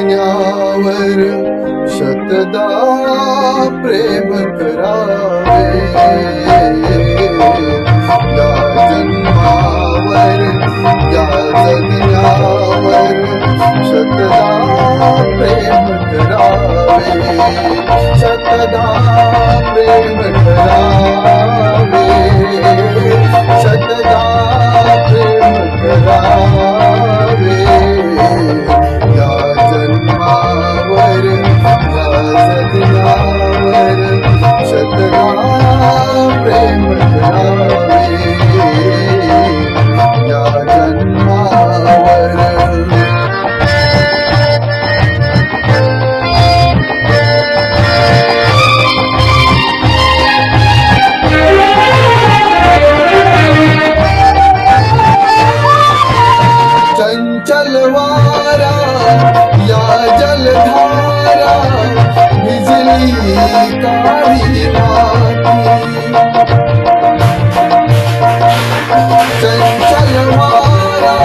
जगण्यावर शतदा प्रेम करावे, या जन्मावर या जगण्यावर शतदा प्रेम करावे, शतदा प्रेम करावे, शतदा प्रेम करावे, या जन्मावर या जगण्यावर शतदा प्रेम करावे, या जन्मावर. चंचल वारा या जलधारा भिजली काळी माती, चंचल वारा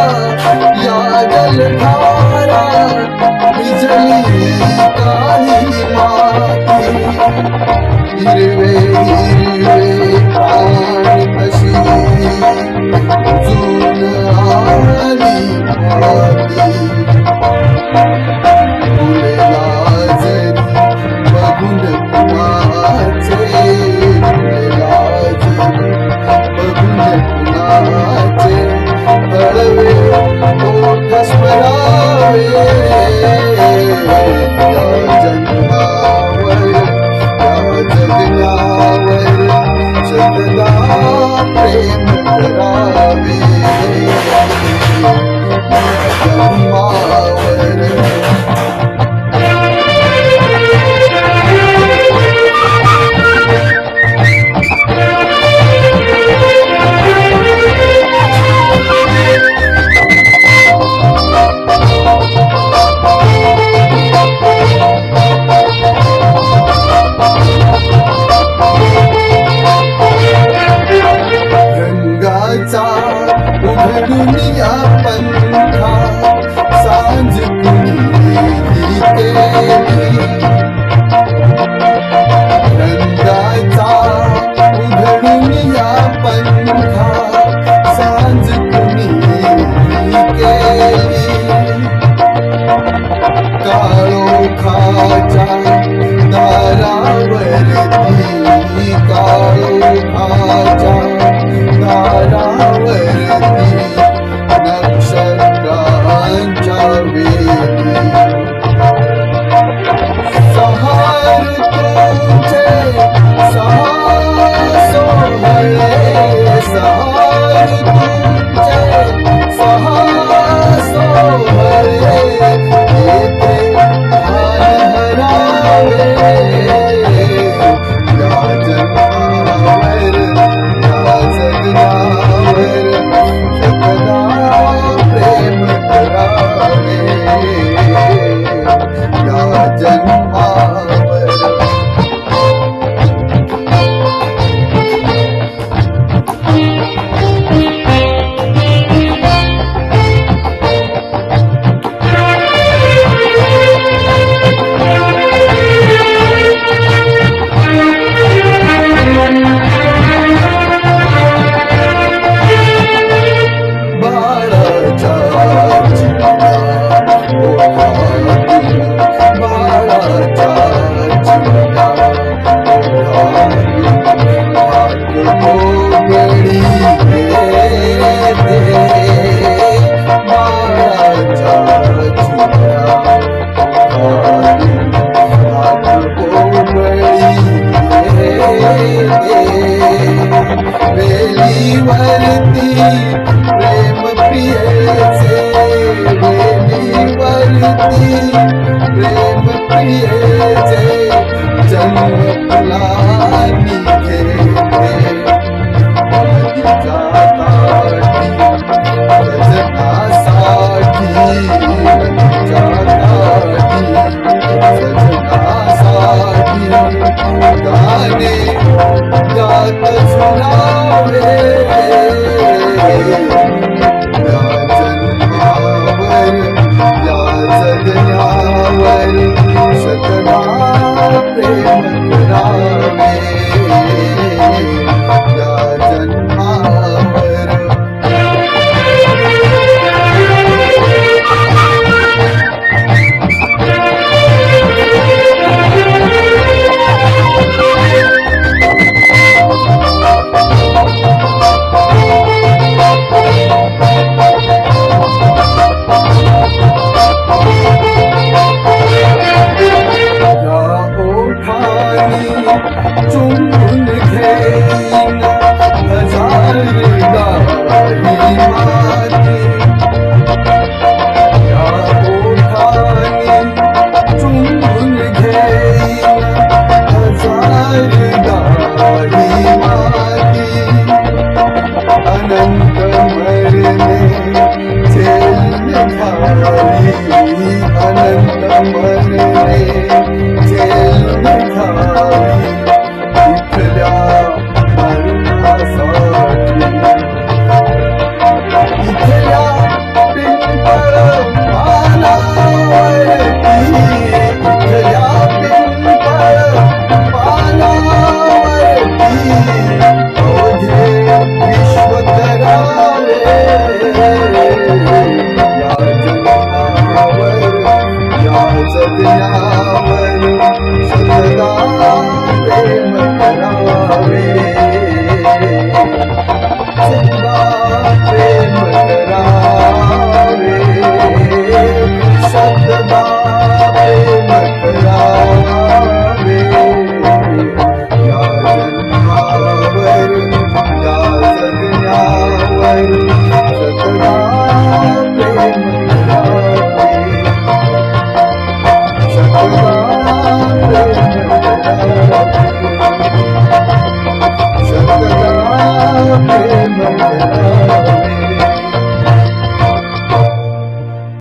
या जलधारा भिजली काळी माती, हिरवे हिरवे प्राण तशी उजून आली माती, फुले लाजरी बघून कुणाचे, फुले लाजरी बघून कुणाचे, हळवे ओठ स्मरावे, या जन्मावर या जगण्यावर शतदा प्रेम करा. करावे या जन्मावर. चुंबून घेईन हजार गाई माती या ओठानी चुंबून घेईन हजार गाई माती अनंत मरणे झेल खाली अनंत मरणे झेल खाली इथल्या मरणासाठी इथल्या पिंपळ पानावरती इथल्या पिंपळ पानावरती ओझे विश्व करावे या जन्मावर या जगण्यावर सदा प्रेम करावे.